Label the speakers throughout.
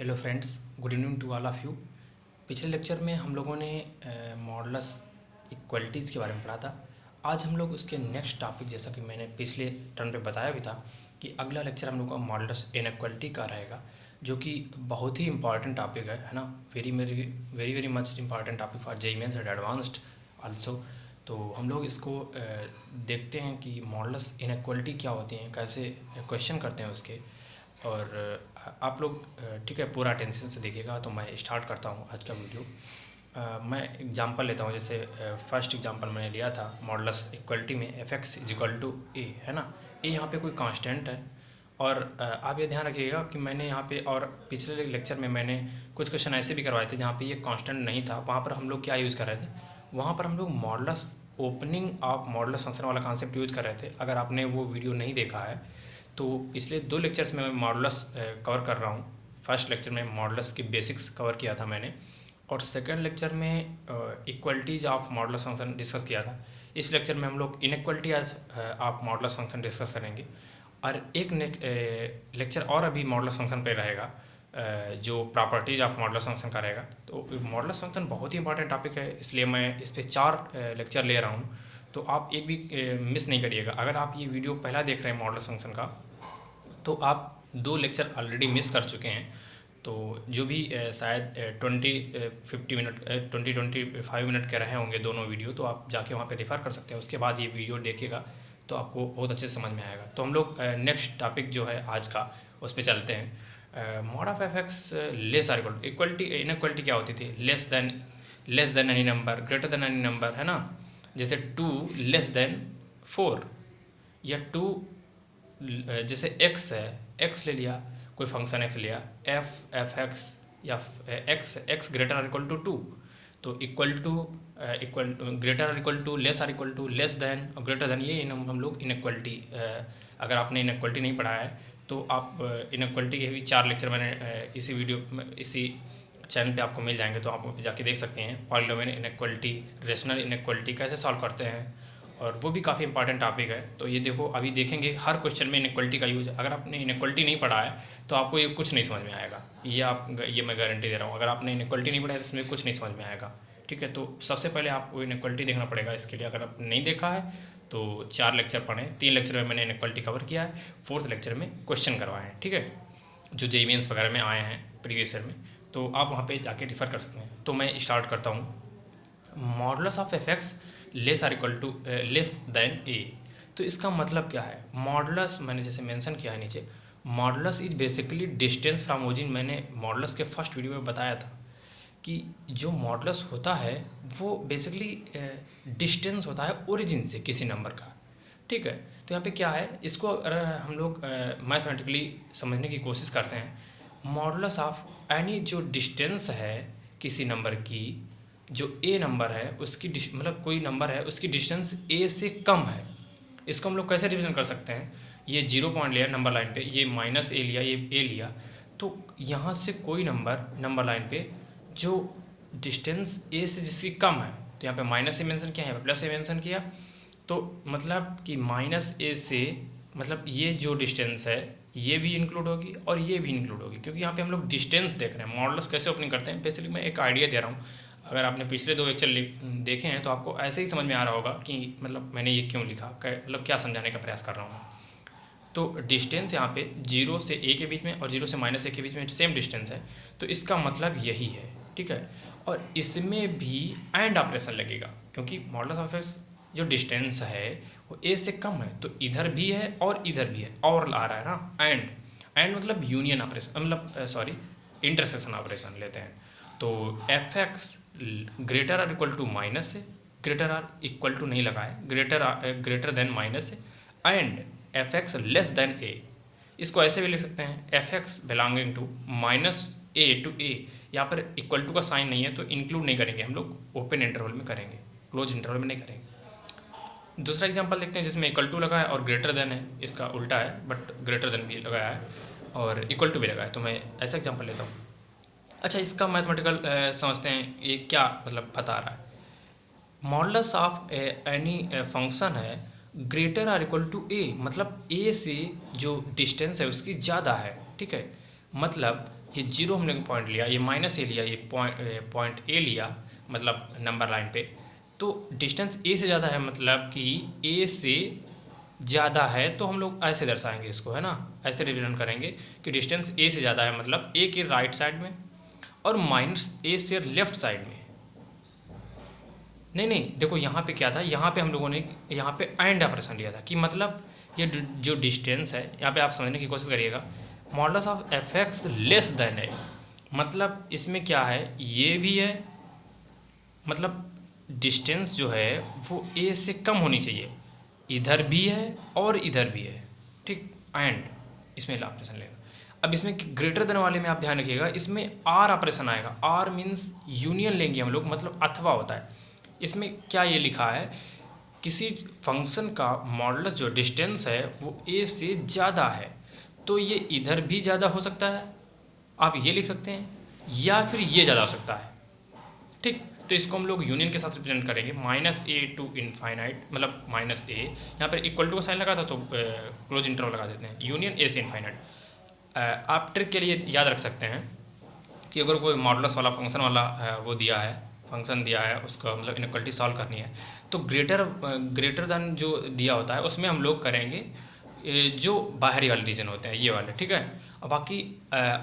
Speaker 1: Hello friends, good evening to all of you. पिछले lecture में हम लोगों ने मॉडुलस इक्वलिटीज़ के बारे में पढ़ा था। आज हम लोग उसके नेक्स्ट टॉपिक, जैसा कि मैंने पिछले टर्न पे बताया भी था कि अगला लेक्चर हम लोग का मॉडुलस इनइक्वालिटी का रहेगा, जो कि बहुत ही इंपॉर्टेंट टॉपिक है ना। Very very very much important topic for JEE mains and advanced also. तो हम लोग इसको देखते हैं कि मॉडुलस इनइक्वालिटी क्या होती हैं, कैसे क्वेश्चन करते हैं उसके। और आप लोग ठीक है पूरा अटेंशन से देखिएगा। तो मैं स्टार्ट करता हूँ आज का वीडियो। मैं एग्जांपल लेता हूँ। जैसे फर्स्ट एग्जांपल मैंने लिया था मॉडुलस इक्वलिटी में F X is equal to A, है ना। ए यहाँ पे कोई कांस्टेंट है। और आप ये ध्यान रखिएगा कि मैंने यहाँ पे, और पिछले लेक्चर में मैंने कुछ क्वेश्चन ऐसे भी करवाए थे जहाँ पे ये कांस्टेंट नहीं था। वहाँ पर हम लोग क्या यूज़ कर रहे थे, वहाँ पर हम लोग modulus opening of modulus function वाला कॉन्सेप्ट यूज़ कर रहे थे। अगर आपने वो वीडियो नहीं देखा है तो पिछले 2 लेक्चर्स में मैं मॉडुलस कवर कर रहा हूँ। फर्स्ट लेक्चर में मॉडुलस की बेसिक्स कवर किया था मैंने, और सेकंड लेक्चर में इक्वलिटीज़ ऑफ मॉडुलस फंक्शन डिस्कस किया था। इस लेक्चर में हम लोग inequality of modulus function discuss करेंगे। और एक लेक्चर और अभी मॉडुलस फंक्शन पे रहेगा, जो प्रॉपर्टीज़ ऑफ मॉडुलस फंक्शन का रहेगा। तो मॉडुलस फंक्शन बहुत ही इंपॉर्टेंट टॉपिक है, इसलिए मैं इस पर 4 लेक्चर ले रहा हूँ। तो आप एक भी मिस नहीं करिएगा। अगर आप ये वीडियो पहला देख रहे हैं मॉडुलस फंक्शन का, तो आप 2 लेक्चर ऑलरेडी मिस कर चुके हैं। तो जो भी शायद 20-25 मिनट के रहे होंगे दोनों वीडियो, तो आप जाके वहाँ पे रेफ़र कर सकते हैं। उसके बाद ये वीडियो देखिएगा तो आपको बहुत अच्छे से समझ में आएगा। तो हम लोग नेक्स्ट टॉपिक जो है आज का, उस पर चलते हैं। Mod of F X less or equal, equality inequality क्या होती थी, less than any number, greater than any number, है ना। जैसे 2 लेस देन 4, या 2 जैसे x है, x ले लिया, कोई फंक्शन x लिया, एफ एक्स, या x greater or equal to 2, तो equal greater or equal to, less or equal to, less than और ग्रेटर देन, ये हम लोग इनइक्वलिटी। अगर आपने इनइक्वलिटी नहीं पढ़ा है तो आप इनइक्वलिटी के भी 4 लेक्चर मैंने इसी वीडियो में, इसी चैनल पे आपको मिल जाएंगे, तो आप जाके देख सकते हैं। पॉलीनोमियल इनइक्वलिटी, रेशनल इनइक्वलिटी कैसे सॉल्व करते हैं, और वो भी काफ़ी इंपॉर्टेंट टॉपिक है। तो ये देखो, अभी देखेंगे हर क्वेश्चन में इनइक्वलिटी का यूज। अगर आपने इनइक्वलिटी नहीं पढ़ा है तो आपको ये कुछ नहीं समझ में आएगा, ये मैं गारंटी दे रहा हूँ। अगर आपने इनइक्वलिटी नहीं पढ़ा है तो इसमें कुछ नहीं समझ में आएगा, ठीक है। तो सबसे पहले आपको इनइक्वलिटी देखना पड़ेगा। इसके लिए अगर आपने नहीं देखा है तो 4 लेक्चर पढ़ें। 3 लेक्चर में मैंने इनइक्वलिटी कवर किया है, 4th लेक्चर में क्वेश्चन करवाए हैं, ठीक है, जो जेईई मेंस वगैरह में आए हैं प्रीवियस ईयर में। तो आप वहाँ पे जाके रिफ़र कर सकते हैं। तो मैं स्टार्ट करता हूँ। Modulus of F X less or equal to less than A. तो इसका मतलब क्या है, मॉडुलस मैंने जैसे मेंशन किया है नीचे, modulus is basically distance from origin. मैंने मॉडुलस के फर्स्ट वीडियो में बताया था कि जो मॉडुलस होता है वो बेसिकली डिस्टेंस होता है ओरिजिन से किसी नंबर का, ठीक है। तो यहाँ पे क्या है, इसको अगर हम लोग मैथमेटिकली समझने की कोशिश करते हैं, मॉडुलस ऑफ एनी जो डिस्टेंस है किसी नंबर की, जो ए नंबर है उसकी मतलब कोई नंबर है उसकी डिस्टेंस ए से कम है। इसको हम लोग कैसे रिप्रेजेंट कर सकते हैं, ये 0 पॉइंट लिया नंबर लाइन पे, ये माइनस ए लिया, ये ए लिया, तो यहाँ से कोई नंबर लाइन पे जो डिस्टेंस ए से जिसकी कम है, तो यहाँ पे माइनस ए मेंशन किया, यहाँ पे प्लस ए मेंशन किया, तो मतलब कि माइनस ए से, मतलब ये जो डिस्टेंस है ये भी इंक्लूड होगी और ये भी इंक्लूड होगी, क्योंकि यहाँ पे हम लोग डिस्टेंस देख रहे हैं। मॉडुलस कैसे ओपनिंग करते हैं, बेसिकली मैं एक आइडिया दे रहा हूँ। अगर आपने पिछले 2 लेक्चर देखे हैं तो आपको ऐसे ही समझ में आ रहा होगा कि मतलब मैंने ये क्यों लिखा, मतलब क्या समझाने का प्रयास कर रहा हूँ। तो डिस्टेंस यहाँ पे 0 से a के बीच में और 0 से -a के बीच में सेम डिस्टेंस है, तो इसका मतलब यही है, ठीक है। और इसमें भी एंड ऑपरेशन लगेगा, क्योंकि मॉडुलस ऑफ एक्स जो डिस्टेंस है वो a से कम है, तो इधर भी है और इधर भी है, और आ रहा है ना एंड मतलब यूनियन ऑपरेशन, मतलब सॉरी इंटरसेक्शन ऑपरेशन लेते हैं। तो F X greater or equal to minus है, ग्रेटर आर इक्वल टू नहीं लगा है, ग्रेटर देन माइनस है, and F X less than A. इसको ऐसे भी लिख सकते हैं, F X belonging to minus A to A. यहाँ पर इक्वल टू का साइन नहीं है तो इंक्लूड नहीं करेंगे हम लोग, ओपन इंटरवल में करेंगे, क्लोज इंटरवल में नहीं करेंगे। दूसरा एग्जांपल देखते हैं जिसमें इक्वल टू लगा है और ग्रेटर देन है, इसका उल्टा है, बट ग्रेटर देन भी लगाया है और इक्वल टू भी लगा है। तो मैं ऐसा एग्जांपल लेता हूँ। अच्छा, इसका मैथमेटिकल समझते हैं, ये क्या मतलब बता रहा है। मॉडुलस ऑफ एनी फंक्शन है ग्रेटर आर इक्वल टू ए, मतलब ए से जो डिस्टेंस है उसकी ज़्यादा है, ठीक है। मतलब ये जीरो हमने पॉइंट लिया, ये माइनस ए लिया, ये पॉइंट ए लिया, मतलब नंबर लाइन पे, तो डिस्टेंस ए से ज़्यादा है, मतलब कि ए से ज़्यादा है, तो हम लोग ऐसे दर्शाएंगे इसको, है ना, ऐसे रिप्रेजेंट करेंगे कि डिस्टेंस ए से ज़्यादा है, मतलब ए के राइट साइड में और माइनस ए से लेफ्ट साइड में। नहीं, देखो यहाँ पे क्या था, यहाँ पे हम लोगों ने यहाँ पे एंड ऑपरेशन लिया था कि मतलब ये जो डिस्टेंस है, यहाँ पे आप समझने की कोशिश करिएगा, modulus of F X less then है, मतलब इसमें क्या है, ये भी है, मतलब डिस्टेंस जो है वो ए से कम होनी चाहिए, इधर भी है और इधर भी है, ठीक, एंड इसमें ऑपरेशन लेगा। अब इसमें ग्रेटर देन वाले में आप ध्यान रखिएगा, इसमें आर ऑपरेशन आएगा, आर मीन्स यूनियन लेंगे हम लोग, मतलब अथवा होता है। इसमें क्या ये लिखा है, किसी फंक्शन का मॉडुलस जो डिस्टेंस है वो ए से ज़्यादा है, तो ये इधर भी ज़्यादा हो सकता है, आप ये लिख सकते हैं, या फिर ये ज़्यादा हो सकता है, ठीक। तो इसको हम लोग यूनियन के साथ रिप्रेजेंट करेंगे, माइनस ए टू इनफाइनाइट, मतलब माइनस ए, यहाँ पर इक्वल टू का साइन लगा था तो क्लोज इंटरवल लगा देते हैं, यूनियन ए से इनफाइनाइट। आप ट्रिक के लिए याद रख सकते हैं कि अगर कोई मॉडुलस वाला फंक्शन वाला वो दिया है, फंक्शन दिया है, उसका मतलब इनइक्वालिटी सॉल्व करनी है, तो ग्रेटर देन जो दिया होता है उसमें हम लोग करेंगे जो बाहरी वाले रीजन होते हैं, ये वाले, ठीक है, और बाकी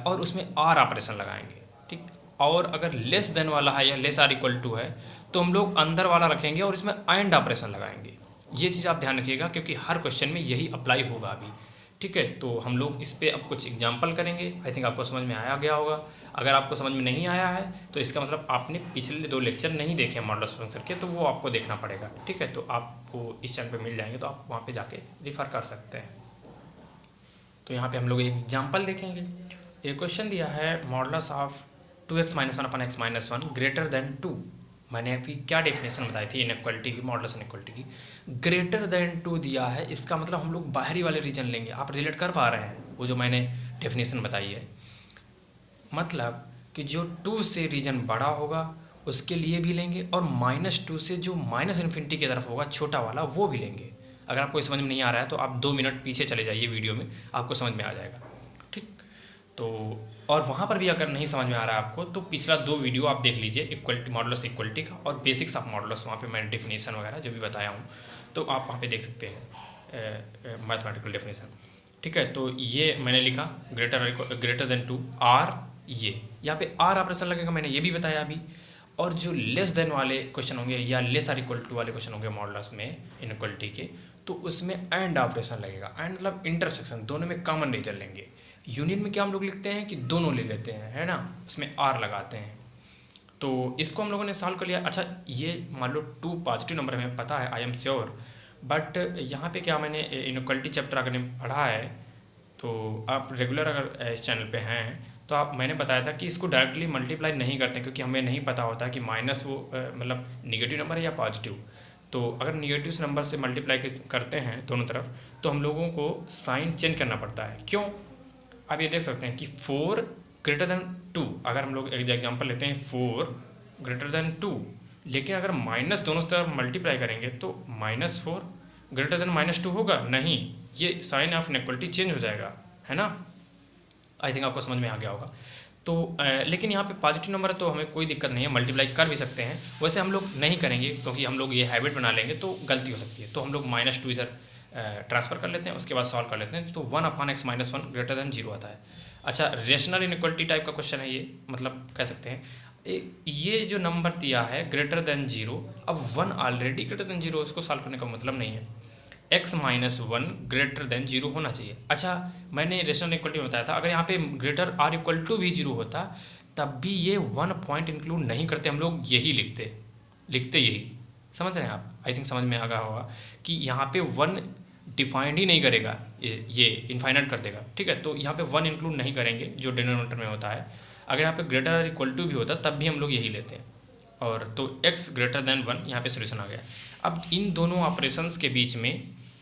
Speaker 1: और उसमें आर ऑपरेशन लगाएंगे, ठीक। और अगर लेस देन वाला है या लेस आर इक्वल टू है तो हम लोग अंदर वाला रखेंगे और इसमें एंड ऑपरेशन लगाएंगे। ये चीज़ आप ध्यान रखिएगा क्योंकि हर क्वेश्चन में यही अप्लाई होगा अभी, ठीक है। तो हम लोग इस पर अब कुछ एग्जाम्पल करेंगे, आई थिंक आपको समझ में आया गया होगा। अगर आपको समझ में नहीं आया है तो इसका मतलब आपने पिछले 2 लेक्चर नहीं देखे मॉडुलस फंक्शन के, तो वो आपको देखना पड़ेगा, ठीक है। तो आपको इस चैनल पे मिल जाएंगे, तो आप वहाँ पे जाके रिफ़र कर सकते हैं। तो यहाँ पे हम लोग एक एग्जाम्पल देखेंगे। एक क्वेश्चन दिया है, modulus of 2x - 1 upon x - 1 greater than 2। मैंने अभी क्या डेफिनेशन बताई थी इनइक्वालिटी की, मॉडुलस इनइक्वालिटी की, ग्रेटर देन 2 दिया है, इसका मतलब हम लोग बाहरी वाले रीजन लेंगे। आप रिलेट कर पा रहे हैं वो जो मैंने डेफिनेशन बताई है, मतलब कि जो 2 से रीजन बड़ा होगा उसके लिए भी लेंगे, और -2 से जो -इन्फिनिटी की तरफ होगा छोटा वाला, वो भी लेंगे। अगर आपको समझ में नहीं आ रहा है तो आप 2 मिनट पीछे चले जाइए वीडियो में, आपको समझ में आ जाएगा, ठीक। तो और वहाँ पर भी अगर नहीं समझ में आ रहा है आपको तो पिछला 2 वीडियो आप देख लीजिए, इक्वलिटी, मॉडुलस इक्वलिटी का और बेसिक्स ऑफ मॉडुलस, वहाँ पे मैंने डेफिनेशन वगैरह जो भी बताया हूँ, तो आप वहाँ पे देख सकते हैं मैथमेटिकल डेफिनेशन, ठीक है। तो ये मैंने लिखा ग्रेटर देन 2 आर, ये यहाँ पे आर ऑपरेशन लगेगा, मैंने ये भी बताया अभी। और जो लेस देन वाले क्वेश्चन होंगे या लेस आर इक्वल टू वाले क्वेश्चन होंगे मॉडुलस में इनइक्वलिटी के, तो उसमें एंड ऑपरेशन लगेगा, एंड मतलब इंटरसेक्शन, दोनों में कॉमन रीजन लेंगे। यूनियन में क्या हम लोग लिखते हैं कि दोनों ले लेते हैं, है ना, उसमें आर लगाते हैं। तो इसको हम लोगों ने सॉल्व कर लिया। अच्छा, ये मान लो 2 पॉजिटिव नंबर हमें पता है, आई एम श्योर, बट यहाँ पे क्या मैंने इनइक्वालिटी चैप्टर अगर पढ़ा है, तो आप रेगुलर अगर इस चैनल पे हैं तो आप, मैंने बताया था कि इसको डायरेक्टली मल्टीप्लाई नहीं करते, क्योंकि हमें नहीं पता होता कि माइनस वो मतलब निगेटिव नंबर है या पॉजिटिव। तो अगर निगेटिव नंबर से मल्टीप्लाई करते हैं दोनों तरफ, तो हम लोगों को साइन चेंज करना पड़ता है। क्यों? आप ये देख सकते हैं कि 4 ग्रेटर देन 2, अगर हम लोग एक एग्जाम्पल लेते हैं 4 ग्रेटर देन 2, लेकिन अगर माइनस दोनों तरफ मल्टीप्लाई करेंगे तो -4 ग्रेटर देन -2 होगा नहीं, ये साइन ऑफ इनइक्वालिटी चेंज हो जाएगा, है ना। आई थिंक आपको समझ में आ गया होगा। तो लेकिन यहाँ पे पॉजिटिव नंबर है तो हमें कोई दिक्कत नहीं है, मल्टीप्लाई कर भी सकते हैं। वैसे हम लोग नहीं करेंगे क्योंकि हम लोग ये हैबिट बना लेंगे तो गलती हो सकती है, तो हम लोग -2 इधर ट्रांसफ़र कर लेते हैं, उसके बाद सॉल्व कर लेते हैं, तो 1/x - 1 ग्रेटर देन 0 आता है। अच्छा, रेशनल इनइक्वालिटी टाइप का क्वेश्चन है ये, मतलब कह सकते हैं ये जो नंबर दिया है ग्रेटर देन 0, अब 1 ऑलरेडी ग्रेटर देन 0, उसको सॉल्व करने का मतलब नहीं है। x - 1 ग्रेटर देन 0 होना चाहिए। अच्छा, मैंने रेशनल इक्वलिटी में बताया था, अगर यहाँ पे ग्रेटर r इक्वल टू भी 0 होता तब भी ये 1 पॉइंट इंक्लूड नहीं करते, हम लोग यही लिखते यही, समझ रहे हैं आप। आई थिंक समझ में आ गया होगा कि यहाँ पे 1 डिफाइंड ही नहीं करेगा, ये इनफाइनाइट कर देगा, ठीक है। तो यहाँ पे 1 इंक्लूड नहीं करेंगे जो डिनोमिनेटर में होता है। अगर यहाँ पे ग्रेटर आर इक्वल टू भी होता तब भी हम लोग यही लेते हैं, और तो x ग्रेटर देन 1 यहाँ पे सोल्यूशन आ गया। अब इन दोनों ऑपरेशंस के बीच में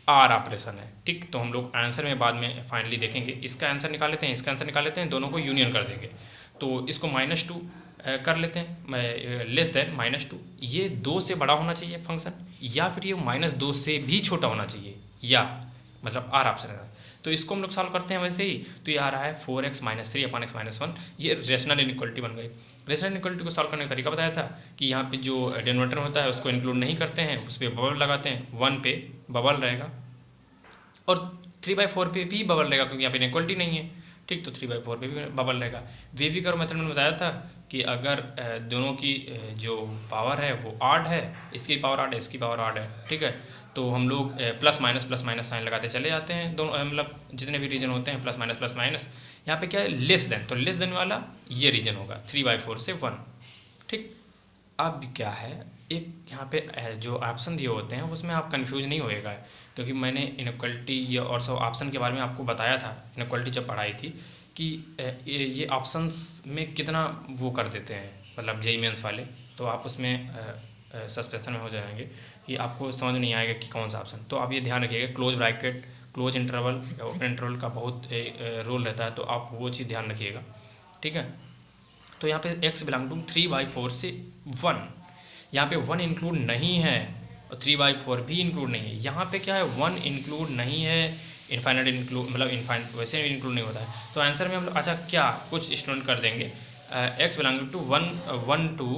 Speaker 1: आर ऑपरेशन है, ठीक। तो हम लोग आंसर में बाद में फाइनली देखेंगे, इसका आंसर निकाल लेते हैं, इसका आंसर निकाल लेते हैं, दोनों को यूनियन कर देंगे। तो इसको -2 कर लेते हैं, लेस देन -2, ये 2 से बड़ा होना चाहिए फंक्शन, या फिर ये -2 से भी छोटा होना चाहिए, या मतलब आर ऑप्शन है। तो इसको हम लोग सॉल्व करते हैं वैसे ही, तो ये आ रहा है 4x - 3 / x - 1, ये रेशनल इनइक्वालिटी बन गई। रेशनल इनइक्वालिटी को सॉल्व करने का तरीका बताया था कि यहाँ पे जो डिनोमिनेटर होता है उसको इंक्लूड नहीं करते हैं, उस पर बबल लगाते हैं, 1 पे बबल रहेगा और 3/4 पे भी बबल रहेगा क्योंकि यहाँ पे इनइक्वालिटी नहीं है, ठीक। तो 3/4 पे भी बबल रहेगा। वेवी कर्व मेथड में बताया था कि अगर दोनों की जो पावर है वो ऑड है, इसकी पावर ऑड है, इसकी पावर ऑड है, ठीक है, तो हम लोग प्लस माइनस साइन लगाते चले जाते हैं, दोनों मतलब जितने भी रीजन होते हैं प्लस माइनस। यहाँ पे क्या है, लेस देन, तो लेस देन वाला ये रीजन होगा 3/4 से 1, ठीक। अब क्या है, एक यहाँ पे जो ऑप्शन दिए होते हैं उसमें आप कंफ्यूज नहीं होएगा, क्योंकि मैंने इनइक्वालिटी या और सब ऑप्शन के बारे में आपको बताया था इनइक्वालिटी जब पढ़ाई थी कि ये ऑप्शंस में कितना वो कर देते हैं, मतलब जेईई मेंस वाले, तो आप उसमें सस्पेंशन में हो जाएंगे कि आपको समझ नहीं आएगा कि कौन सा ऑप्शन। तो आप ये ध्यान रखिएगा, क्लोज ब्रैकेट, क्लोज इंटरवल या ओपन इंटरवल का बहुत रोल रहता है, तो आप वो चीज़ ध्यान रखिएगा, ठीक है। तो यहाँ पे x बिलोंग टू 3/4 से 1, यहाँ पे 1 इंक्लूड नहीं है और 3/4 भी इंक्लूड नहीं है। यहाँ पे क्या है, 1 इंक्लूड नहीं है, इनफाइनाइट इंक्लूड, मतलब इनफाइनाइट वैसे इंक्लूड नहीं होता है। तो आंसर में हम लोग अच्छा क्या कुछ स्टूडेंट कर देंगे, x belong to 1 to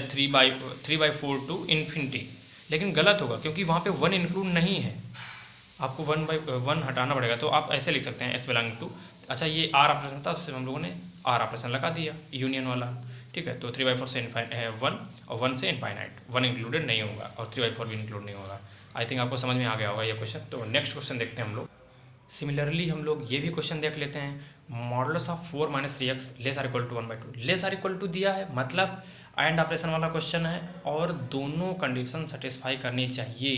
Speaker 1: 3/4 to infinity, लेकिन गलत होगा क्योंकि वहाँ पे 1 इंक्लूड नहीं है, आपको 1/1 हटाना पड़ेगा। तो आप ऐसे लिख सकते हैं x बिलोंग टू, अच्छा ये r ऑपरेशन था, उससे हम लोगों ने r ऑपरेशन लगा दिया यूनियन वाला, ठीक है। तो 3/4 से 1 और 1 से इनफाइनाइट, 1 इंक्लूडेड नहीं होगा और 3/4 भी इंक्लूड नहीं होगा। आई थिंक आपको समझ में आ गया होगा ये क्वेश्चन। तो नेक्स्ट क्वेश्चन देखते हैं हम लोग। सिमिलरली हम लोग ये भी क्वेश्चन देख लेते हैं, modulus of 4 - 3x less or equal to 1/2, less or equal to दिया है, मतलब एंड ऑपरेशन वाला क्वेश्चन है और दोनों कंडीशन सेटिस्फाई करनी चाहिए।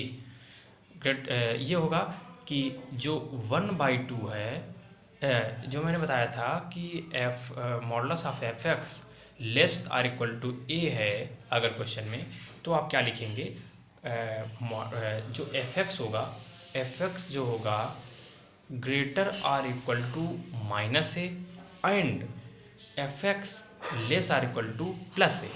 Speaker 1: ग्रेट ये होगा कि जो 1/2 है, जो मैंने बताया था कि modulus of f(x) less or equal to a है अगर क्वेश्चन में, तो आप क्या लिखेंगे, जो f(x) होगा, f(x) जो होगा greater or equal to -a and f(x) less or equal to +a,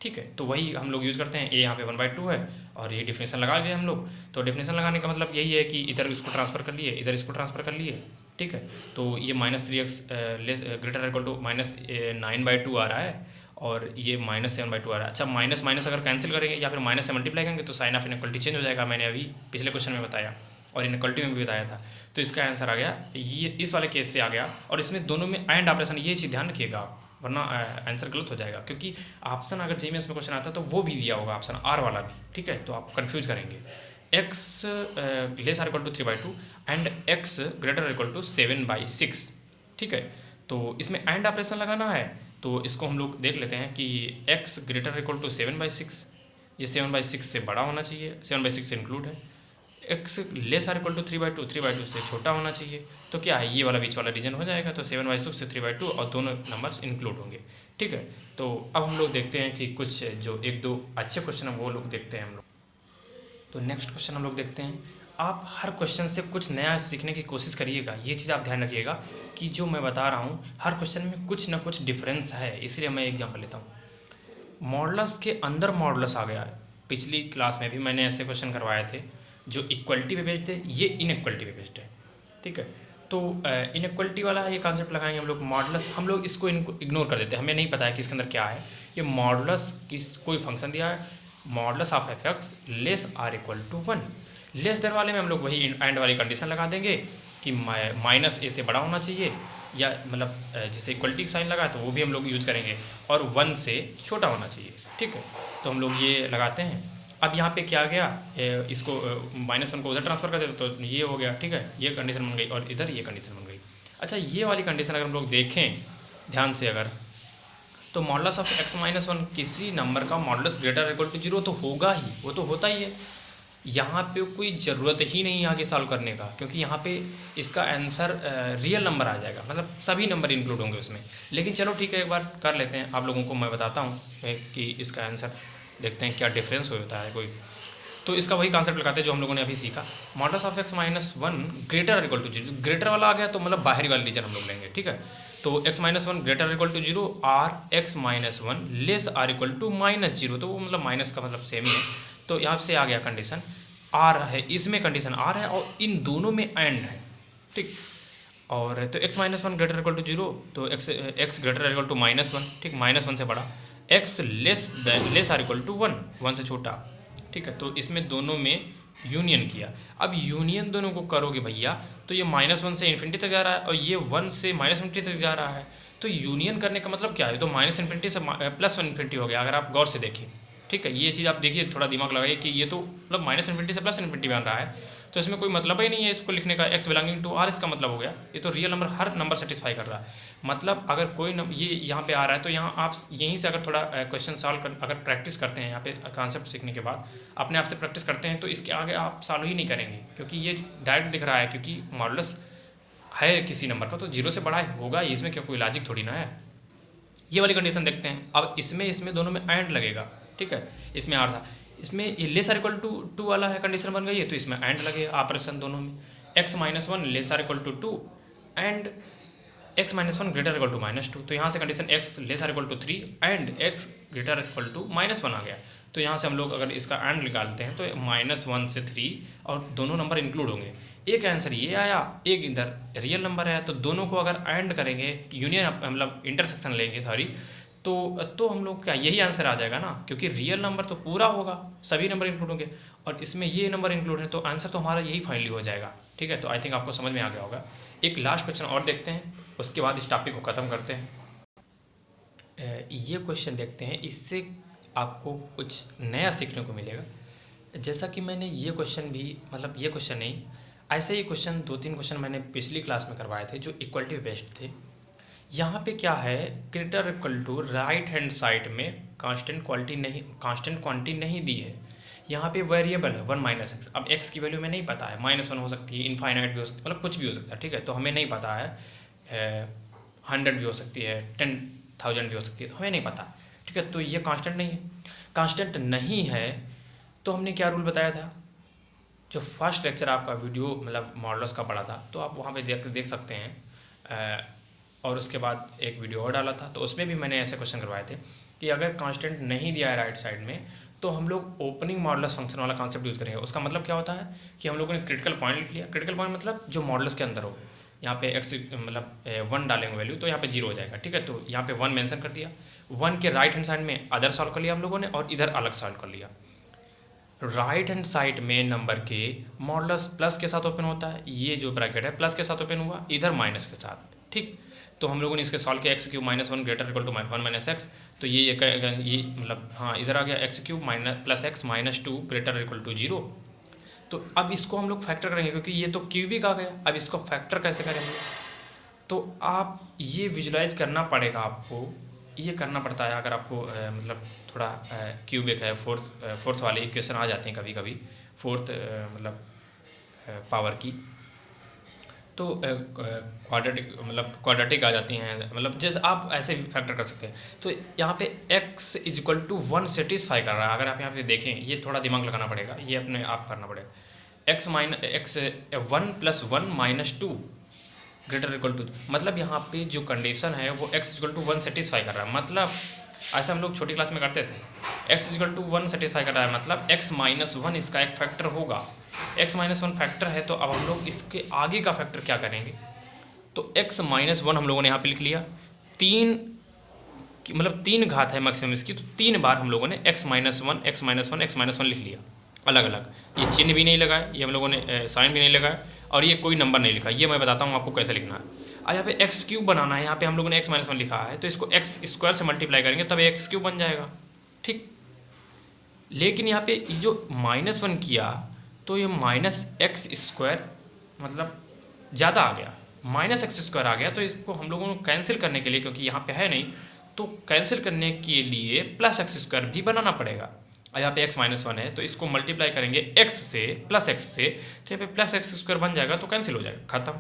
Speaker 1: ठीक है। तो वही हम लोग यूज़ करते हैं, a यहाँ पे 1/2 है और ये डिफिनेशन लगा लिए हम लोग। तो डिफिनेशन लगाने का मतलब यही है कि इधर इसको ट्रांसफ़र कर लिए, इधर इसको ट्रांसफ़र कर लिए, ठीक है। तो ये -3x ग्रेटर इक्वल टू -9/2 आ रहा है और ये -7/2 आ रहा है। अच्छा माइनस माइनस अगर कैंसिल करेंगे या फिर माइनस से मल्टीप्लाई करेंगे तो साइन ऑफ इनइक्वालिटी चेंज हो जाएगा, मैंने अभी पिछले क्वेश्चन में बताया और इनइक्वालिटी में भी बताया था। तो इसका आंसर आ गया ये इस वाले केस से आ गया, और इसमें दोनों में एंड ऑपरेशन, ये चीज़ ध्यान रखिएगा आप, वरना आंसर गलत हो जाएगा, क्योंकि ऑप्शन अगर जेईई मेंस में क्वेश्चन आता है तो वो भी दिया होगा ऑप्शन आर वाला भी, ठीक है। तो आप कंफ्यूज करेंगे, x less or equal to 3/2 and x greater equal to 7/6, ठीक है। तो इसमें एंड ऑपरेशन लगाना है, तो इसको हम लोग देख लेते हैं कि x ग्रेटर इक्वल टू 7/6, ये 7/6 से बड़ा होना चाहिए, 7/6 से इंक्लूड है, x less or equal to 3/2, 3/2 से छोटा होना चाहिए, तो क्या है ये वाला बीच वाला रीजन हो जाएगा, तो 7/6 से 3/2 और दोनों नंबर्स इंक्लूड होंगे, ठीक है। तो अब हम लोग देखते हैं कि कुछ जो 1-2 अच्छे क्वेश्चन हैं वो लोग देखते हैं हम लोग। तो नेक्स्ट क्वेश्चन हम लोग देखते हैं, आप हर क्वेश्चन से कुछ नया सीखने की कोशिश करिएगा, ये चीज़ आप ध्यान रखिएगा कि जो मैं बता रहा हूँ हर क्वेश्चन में कुछ ना कुछ डिफरेंस है, इसलिए मैं एग्जाम्पल लेता हूँ। मॉडुलस के अंदर मॉडुलस आ गया है, पिछली क्लास में भी मैंने ऐसे क्वेश्चन करवाए थे जो इक्वलिटी पे बेस्ड थे, ये इनइक्वलिटी पे बेस्ड है, ठीक है। तो इनइक्वलिटी वाला ये कॉन्सेप्ट लगाएंगे हम लोग, मॉडुलस, हम लोग इसको इग्नोर कर देते हैं, हमें नहीं पता है कि इसके अंदर क्या है। ये मॉडुलस किस कोई फंक्शन दिया है, modulus of f(x) less or equal to 1, less than वाले में हम लोग वही एंड वाली कंडीशन लगा देंगे कि -a से बड़ा होना चाहिए, या मतलब जैसे इक्वलिटी साइन लगा तो वो भी हम लोग यूज़ करेंगे, और 1 से छोटा होना चाहिए, ठीक है। तो हम लोग ये लगाते हैं। अब यहाँ पे क्या गया, इसको -1 को उधर ट्रांसफ़र कर देते तो ये हो गया, ठीक है, ये कंडीशन बन गई और इधर ये कंडीशन बन गई। अच्छा ये वाली कंडीशन अगर हम लोग देखें ध्यान से अगर, तो मॉडुलस ऑफ x-1 किसी नंबर का मॉडुलस ग्रेटर इक्वल टू 0 तो होगा ही, वो तो होता ही है। यहाँ पे कोई ज़रूरत ही नहीं आगे सॉल्व करने का, क्योंकि यहाँ पे इसका आंसर रियल नंबर आ जाएगा, मतलब सभी नंबर इंक्लूड होंगे उसमें। लेकिन चलो ठीक है, एक बार कर लेते हैं, आप लोगों को मैं बताता हूँ कि इसका आंसर देखते हैं क्या डिफरेंस होता है कोई। तो इसका वही कॉन्सेप्ट लगाते हैं जो हम लोगों ने अभी सीखा, modulus of x-1 greater equal to 0, greater वाला आ गया तो मतलब बाहरी वाली रीजन हम लोग लेंगे, ठीक है। तो x-1 ग्रेटर इक्वल टू 0 और x-1 less or equal to -0, तो वो मतलब माइनस का मतलब सेम ही है। तो यहाँ से आ गया कंडीशन आर है, इसमें कंडीशन आर है और इन दोनों में एंड है, ठीक। और तो x minus one greater equal to zero, तो x ग्रेटर इक्वल टू -1, ठीक, -1 से बड़ा, x less or equal to 1 से छोटा, ठीक है। तो इसमें दोनों में यूनियन किया। अब यूनियन दोनों को करोगे भैया तो ये -1 से इन्फिनिटी तक जा रहा है और ये 1 से -इन्फिनिटी तक जा रहा है। तो यूनियन करने का मतलब क्या है, तो -इन्फिनिटी से +1 हो गया, अगर आप गौर से देखें, ठीक है। ये चीज़ आप देखिए, थोड़ा दिमाग लगाइए कि ये तो मतलब -इन्फिनिटी से +इन्फिनिटी बन रहा है, तो इसमें कोई मतलब ही नहीं है इसको लिखने का। x बिलोंगिंग टू r इसका मतलब हो गया, ये तो रियल नंबर हर नंबर सेटिस्फाई कर रहा है। मतलब अगर कोई ये यहाँ पे आ रहा है तो यहाँ आप यहीं से अगर थोड़ा क्वेश्चन सॉल्व कर अगर प्रैक्टिस करते हैं, यहाँ पे कॉन्सेप्ट सीखने के बाद अपने आप से प्रैक्टिस करते हैं, तो इसके आगे आप सॉल्व ही नहीं करेंगे, क्योंकि ये डायरेक्ट दिख रहा है, क्योंकि मॉडुलस है किसी नंबर का तो जीरो से बड़ा होगा, इसमें क्या कोई लॉजिक थोड़ी ना है। ये वाली कंडीशन देखते हैं। अब इसमें दोनों में एंड लगेगा, ठीक है। इसमें आर था, इसमें लेस आर इक्वल टू 2 वाला है, कंडीशन बन गई है, तो इसमें एंड लगेगा ऑपरेशन दोनों में। x minus one less or equal to 2 and x minus one greater equal to -2, तो यहाँ से condition x less or equal to 3 and x greater equal to -1 आ गया। तो यहाँ से हम लोग अगर इसका एंड निकालते हैं तो -1 से 3 और दोनों नंबर इंक्लूड होंगे। एक आंसर ये आया, एक इधर रियल नंबर है, तो दोनों को अगर एंड करेंगे, यूनियन मतलब इंटरसेक्शन लेंगे सॉरी, तो हम लोग क्या यही आंसर आ जाएगा ना, क्योंकि रियल नंबर तो पूरा होगा, सभी नंबर इंक्लूड होंगे और इसमें ये नंबर इंक्लूड है, तो आंसर तो हमारा यही फाइनली हो जाएगा, ठीक है। तो आई थिंक आपको समझ में आ गया होगा। एक लास्ट क्वेश्चन और देखते हैं, उसके बाद इस टॉपिक को ख़त्म करते हैं। ये क्वेश्चन देखते हैं, इससे आपको कुछ नया सीखने को मिलेगा। जैसा कि मैंने ये क्वेश्चन भी, मतलब ये क्वेश्चन नहीं, ऐसे ही क्वेश्चन 2-3 क्वेश्चन मैंने पिछली क्लास में करवाए थे जो इक्वलिटी बेस्ड थे। यहाँ पे क्या है, greater equal to right hand side में कांस्टेंट क्वांटिटी नहीं दी है, यहाँ पे वेरिएबल है 1 माइनस एक्स। अब x की वैल्यू में नहीं पता है, -1 हो सकती है, इनफाइनाइट भी हो सकती है, मतलब कुछ भी हो सकता है, ठीक है। तो हमें नहीं पता है, 100 भी हो सकती है, 10,000 भी हो सकती है, तो हमें नहीं पता, ठीक है। तो ये कांस्टेंट नहीं है, कांस्टेंट नहीं है तो हमने क्या रूल बताया था, जो फर्स्ट लेक्चर आपका वीडियो मतलब मॉडल्स का पढ़ा था, तो आप वहाँ पे देख सकते हैं। और उसके बाद एक वीडियो और डाला था, तो उसमें भी मैंने ऐसे क्वेश्चन करवाए थे कि अगर कांस्टेंट नहीं दिया है राइट साइड में, तो हम लोग ओपनिंग मॉडुलस फंक्शन वाला कॉन्सेप्ट यूज़ करेंगे। उसका मतलब क्या होता है कि हम लोगों ने क्रिटिकल पॉइंट लिख लिया, क्रिटिकल पॉइंट मतलब जो मॉडुलस के अंदर हो, यहाँ पे x मतलब 1 डालेंगे वैल्यू तो यहाँ पे 0 हो जाएगा, ठीक है। तो यहाँ पे 1 मेंशन कर दिया, 1 के राइट हैंड साइड में अदर सॉल्व कर लिया हम लोगों ने और इधर अलग सॉल्व कर लिया। राइट हैंड साइड में नंबर के मॉडुलस प्लस के साथ ओपन होता है, ये जो ब्रैकेट है प्लस के साथ ओपन हुआ, इधर माइनस के साथ, ठीक। तो हम लोगों ने इसके सॉल्व किया, x³ -1 greater equal to 1 minus X, तो ये मतलब हाँ इधर आ गया x³ plus x -2 greater equal to 0। तो अब इसको हम लोग फैक्टर करेंगे, क्योंकि ये तो क्यूबिक आ गया, अब इसको फैक्टर कैसे करेंगे, तो आप ये विजुलाइज करना पड़ेगा, आपको ये करना पड़ता है अगर आपको मतलब थोड़ा क्यूबिक है, फोर्थ वाले इक्वेशन आ जाते हैं कभी कभी, फोर्थ मतलब पावर की, तो क्वाड्रेटिक आ जाती हैं, मतलब जैसे आप ऐसे भी फैक्टर कर सकते हैं। तो यहाँ पे x इक्वल टू 1 सेटिस्फाई कर रहा है, अगर आप यहाँ पे देखें, ये थोड़ा दिमाग लगाना पड़ेगा, ये अपने आप करना पड़ेगा। x 1 + 1 - 2 ग्रेटर इक्वल टू, मतलब यहाँ पे जो कंडीशन है वो x इक्वल टू 1 सेटिस्फाई कर रहा है, मतलब ऐसा हम लोग छोटी क्लास में करते थे, x इक्वल टू 1 सेटिस्फाई कर रहा है, मतलब x - 1 इसका एक फैक्टर होगा, x - 1 फैक्टर है, तो अब हम लोग इसके आगे का फैक्टर क्या करेंगे, तो x - 1 हम लोगों ने यहाँ पे लिख लिया, 3 मतलब 3 घात है मैक्सिमम इसकी, तो 3 बार हम लोगों ने x - 1 लिख लिया अलग अलग, ये चिन्ह भी नहीं लगाए, ये हम लोगों ने साइन भी नहीं लगाया और ये कोई नंबर नहीं लिखा, ये मैं बताता हूँ आपको कैसे लिखना है। और यहाँ पे x³ बनाना है, यहाँ पे हम लोगों ने x - 1 लिखा है, तो इसको x² से मल्टीप्लाई करेंगे तब x³ बन जाएगा, ठीक। लेकिन यहाँ पे जो -1 किया तो ये -x² मतलब ज़्यादा आ गया, -x² आ गया, तो इसको हम लोगों को कैंसिल करने के लिए, क्योंकि यहाँ पे है नहीं, तो कैंसिल करने के लिए +x² भी बनाना पड़ेगा। और यहाँ पे x - 1 है, तो इसको मल्टीप्लाई करेंगे x से +x से, तो यहाँ पे +x² बन जाएगा, तो कैंसिल हो जाएगा, ख़त्म।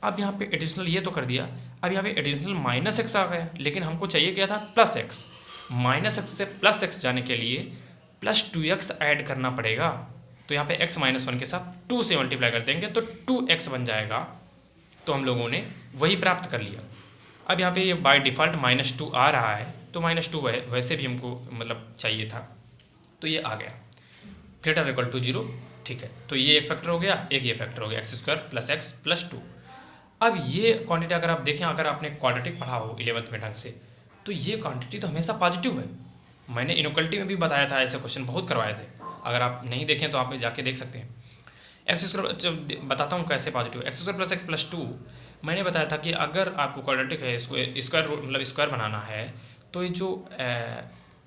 Speaker 1: अब यहाँ पे एडिशनल ये तो कर दिया, अब यहाँ पे एडिशनल -x आ गया, लेकिन हमको चाहिए क्या था, +x। -x से +x जाने के लिए +2x ऐड करना पड़ेगा, तो यहाँ पे x - 1 के साथ 2 से मल्टीप्लाई कर देंगे तो 2x बन जाएगा, तो हम लोगों ने वही प्राप्त कर लिया। अब यहाँ पे ये बाय डिफ़ॉल्ट -2 आ रहा है, तो -2 वैसे भी हमको मतलब चाहिए था, तो ये आ गया ग्रेटर इक्वल टू 0, ठीक है। तो ये एक फैक्टर हो गया, एक ये फैक्टर हो गया, x² + x + 2। अब ये क्वांटिटी अगर आप देखें, अगर आपने क्वाड्रेटिक पढ़ा हो 11th में ढंग से, तो ये क्वांटिटी तो हमेशा पॉजिटिव है। मैंने इनइक्वालिटी में भी बताया था, ऐसे क्वेश्चन बहुत करवाए थे, अगर आप नहीं देखें तो आप जाके देख सकते हैं। एक्स स्क्वायर बताता हूँ कैसे positive. X square plus x plus 2 मैंने बताया था कि अगर आपको क्वाड्रेटिक है, इसको स्क्वायर मतलब स्क्वायर बनाना है, तो ये जो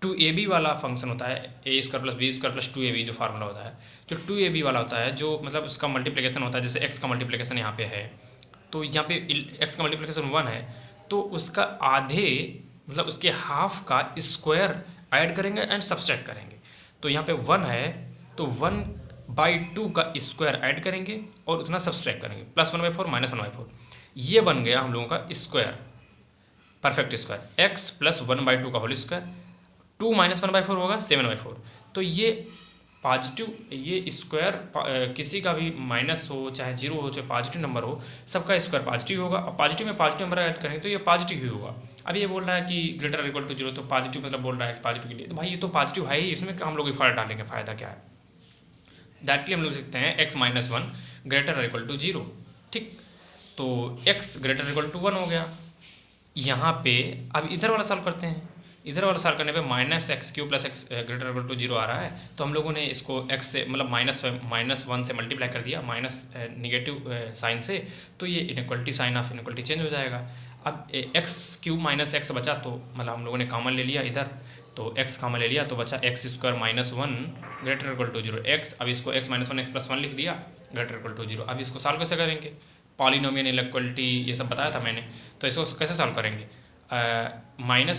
Speaker 1: 2ab वाला फंक्शन होता है, A square plus B square plus 2ab जो फार्मूला होता है, जो 2ab वाला होता है, जो मतलब उसका मल्टीप्लिकेशन होता है, जैसे एक्स का मल्टीप्लिकेशन यहाँ पे है, तो यहाँ पे एक्स का मल्टीप्लिकेशन 1 है, तो उसका आधे मतलब उसके हाफ का स्क्वायर ऐड करेंगे एंड सब्सट्रैक्ट करेंगे। तो यहाँ पे 1 है तो 1/2 का स्क्वायर ऐड करेंगे और उतना सब्सट्रैक्ट करेंगे, +1/4 -1/4। ये बन गया हम लोगों का square, perfect square. X plus 1/2 का होल स्क्वायर, 2 - 1/4 होगा 7/4। तो ये पॉजिटिव, ये स्क्वायर किसी का भी माइनस हो चाहे जीरो हो चाहे पॉजिटिव नंबर हो, सबका स्क्वायर पॉजिटिव होगा। और पॉजिटिव में पॉजिटिव नंबर ऐड करेंगे तो ये पॉजिटिव ही होगा। अब ये बोल रहा है कि ग्रेटर इक्वल टू 0, तो पॉजिटिव मतलब बोल रहा है कि पॉजिटिव के लिए, तो भाई ये तो पॉजिटिव है ही, इसमें हम लोग इफाल्ट डालेंगे, फ़ायदा क्या है। डायरेक्टली हम लोग लिखते हैं x - 1 ग्रेटर इक्वल टू 0, ठीक। तो x ग्रेटर इक्वल टू 1 हो गया। यहाँ पे अब इधर वाला सॉल्व करते हैं। इधर वाला सॉल्व करने पे -x³ plus x greater equal to 0 आ रहा है, तो हम लोगों ने इसको x से मतलब -1 से मल्टीप्लाई कर दिया, माइनस निगेटिव साइन से, तो ये inequality, sign of inequality change हो जाएगा। अब x³ - x बचा, तो मतलब हम लोगों ने कॉमन ले लिया इधर, तो x कॉमन ले लिया तो बचा x² - 1 greater equal to 0 x। अब इसको x - 1 x + 1 लिख दिया ग्रेटर इक्वल टू 0। अब इसको सॉल्व कैसे करेंगे, पॉलिनोमियल इनइक्वालिटी ये सब बताया था मैंने, तो इसको कैसे सॉल्व करेंगे। -1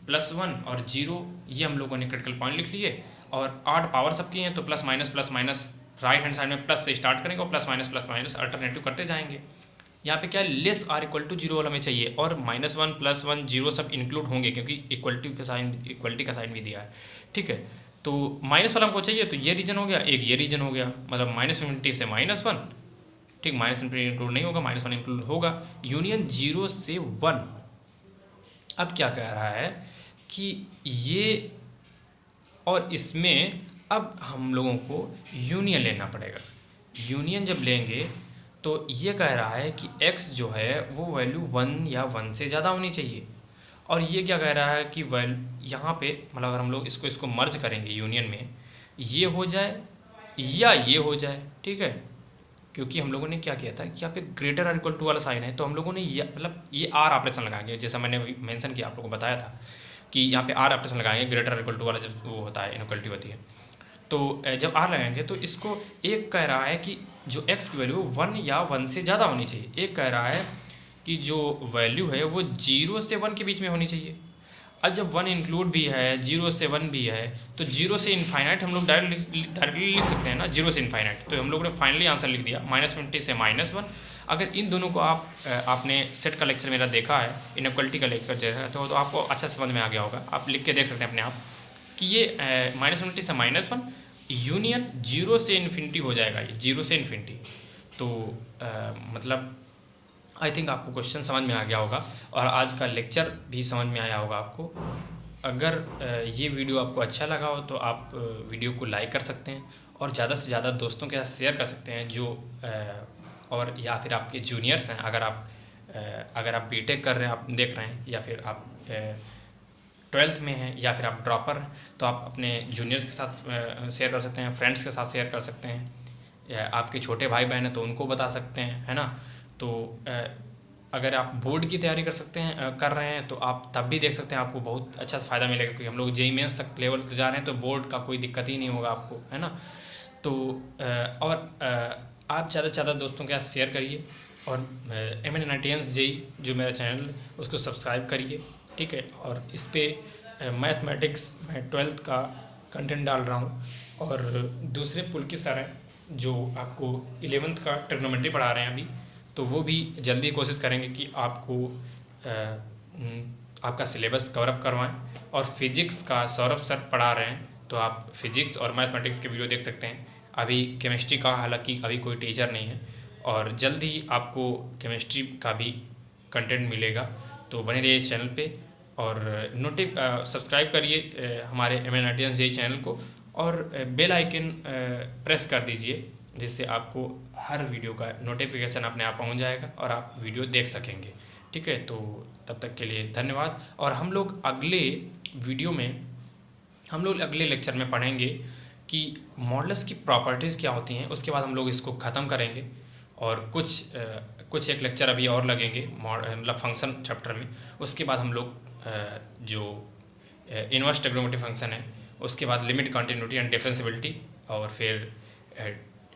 Speaker 1: + 1 और 0, ये हम लोगों ने क्रिटिकल पॉइंट लिख लिए, और 8 पावर सबकी हैं, तो plus minus right hand side में प्लस से स्टार्ट करेंगे और प्लस माइनस अल्टरनेटिव करते जाएंगे। यहाँ पे क्या है, लेस आर इक्वल टू 0 वाला हमें चाहिए, और -1 + 1 0 सब इंक्लूड होंगे क्योंकि इक्वलिटी का साइन भी दिया है, ठीक है। तो माइनस वाला हमको चाहिए, तो ये रीजन हो गया, एक ये रीजन हो गया, मतलब -∞ से -1, ठीक। -∞ इंक्लूड नहीं होगा, -1 इंक्लूड होगा, यूनियन 0 से 1। अब क्या कह रहा है कि ये और इसमें अब हम लोगों को यूनियन लेना पड़ेगा। यूनियन जब लेंगे तो ये कह रहा है कि x जो है वो वैल्यू 1 या 1 से ज़्यादा होनी चाहिए, और ये क्या कह रहा है कि यहाँ पे मतलब अगर हम लोग इसको मर्ज करेंगे यूनियन में, ये हो जाए या ये हो जाए, ठीक है। क्योंकि हम लोगों ने क्या किया था कि यहाँ पे ग्रेटर आर इक्वल टू वाला साइन है, तो हम लोगों ने ये मतलब ये आर ऑपरेशन लगाएंगे, जैसा मैंने मेंशन किया, आप लोगों को बताया था कि यहाँ पे आर ऑपरेशन लगाएंगे, ग्रेटर आर इक्वल टू वाला जब वो होता है इनइक्वालिटी होती है, तो जब आर लगाएंगे तो इसको एक कह रहा है कि जो x की वैल्यू 1 या 1 से ज़्यादा होनी चाहिए, एक कह रहा है कि जो वैल्यू है वो 0 से 1 के बीच में होनी चाहिए। अब जब 1 इंक्लूड भी है, 0 से 1 भी है, तो 0 से इनफाइनाइट हम लोग डायरेक्टली लिख सकते हैं ना, 0 से इनफाइनाइट। तो हम लोगों ने फाइनली आंसर लिख दिया -20 से -1। अगर इन दोनों को आपने सेट का लेक्चर मेरा देखा है, इनइक्वालिटी का लेक्चर जैसा, तो आपको अच्छा समझ में आ गया होगा, आप लिख के देख सकते हैं अपने आप कि ये -20 से -1 यूनियन 0 से इन्फिनिटी हो जाएगा, ये 0 से इन्फिनिटी। तो मतलब आई थिंक आपको क्वेश्चन समझ में आ गया होगा, और आज का लेक्चर भी समझ में आया होगा आपको। अगर ये वीडियो आपको अच्छा लगा हो तो आप वीडियो को लाइक कर सकते हैं, और ज़्यादा से ज़्यादा दोस्तों के साथ शेयर कर सकते हैं जो और या फिर आपके जूनियर्स हैं। अगर आप बीटेक कर रहे हैं, आप देख रहे हैं, या फिर आप 12th में हैं, या फिर आप ड्रॉपर हैं, तो आप अपने जूनियर्स के साथ शेयर कर सकते हैं, फ्रेंड्स के साथ शेयर कर सकते हैं, या आपके छोटे भाई बहन हैं तो उनको बता सकते हैं, है ना। तो अगर आप बोर्ड की तैयारी कर रहे हैं तो आप तब भी देख सकते हैं, आपको बहुत अच्छा फ़ायदा मिलेगा, क्योंकि हम लोग जेईई मेंस तक लेवल पर जा रहे हैं, तो बोर्ड का कोई दिक्कत ही नहीं होगा आपको, है ना। तो आप ज़्यादा से ज़्यादा दोस्तों के साथ शेयर करिए, और MN जेईई जो मेरा चैनल है उसको सब्सक्राइब करिए, ठीक है। और इस पर मैथमेटिक्स मैं 12th का कंटेंट डाल रहा हूँ, और दूसरे पुलकित सर हैं जो आपको 11th का ट्रिग्नोमेट्री पढ़ा रहे हैं अभी, तो वो भी जल्दी कोशिश करेंगे कि आपको आपका सिलेबस कवर अप करवाएं। और फिजिक्स का सौरभ सर पढ़ा रहे हैं, तो आप फिजिक्स और मैथमेटिक्स के वीडियो देख सकते हैं। अभी केमिस्ट्री का हालांकि अभी कोई टीचर नहीं है, और जल्द ही आपको केमिस्ट्री का भी कंटेंट मिलेगा, तो बने रहिए इस चैनल पे, और सब्सक्राइब करिए हमारे MN जेईई चैनल को, और बेल आइकन प्रेस कर दीजिए जिससे आपको हर वीडियो का नोटिफिकेशन अपने आप पहुंच जाएगा और आप वीडियो देख सकेंगे। ठीक है, तो तब तक के लिए धन्यवाद। और हम लोग अगले वीडियो में, हम लोग अगले लेक्चर में पढ़ेंगे कि मॉडल्स की प्रॉपर्टीज़ क्या होती हैं। उसके बाद हम लोग इसको ख़त्म करेंगे और कुछ एक लेक्चर अभी और लगेंगे मतलब फंक्शन चैप्टर में। उसके बाद हम लोग जो इनवर्स ट्रिग्नोमेट्री फंक्शन है, उसके बाद लिमिट, कंटिन्यूटी एंड डिफरेंशियबिलिटी, और फिर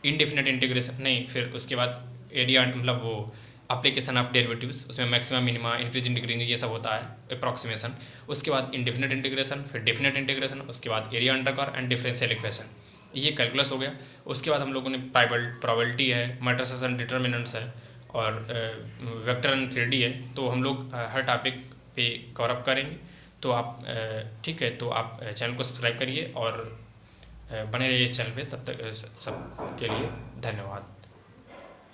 Speaker 1: इनडेफिनेट इंटीग्रेशन नहीं, फिर उसके बाद एरिया मतलब वो एप्लीकेशन ऑफ डेरिवेटिव्स, उसमें मैक्सिमम, मिनिमा, इंक्रीजिंग, डिक्रीजिंग, ये सब होता है, अप्रॉक्सीमेशन। उसके बाद इंडेफिनेट इंटीग्रेशन, फिर डेफिनेट इंटीग्रेशन, उसके बाद area under curve and differential equation. ये कैलकुलस हो गया। उसके बाद हम लोगों ने प्रोबेबिलिटी है, मैट्रिसेस एंड डिटर्मिनेंट्स है, और वेक्टर एंड 3D है। तो हम लोग हर टॉपिक पे कवर अप करेंगे। तो आप ठीक है, तो आप चैनल को सब्सक्राइब करिए और बने रहिए इस चैनल पे। तब तक सब के लिए धन्यवाद।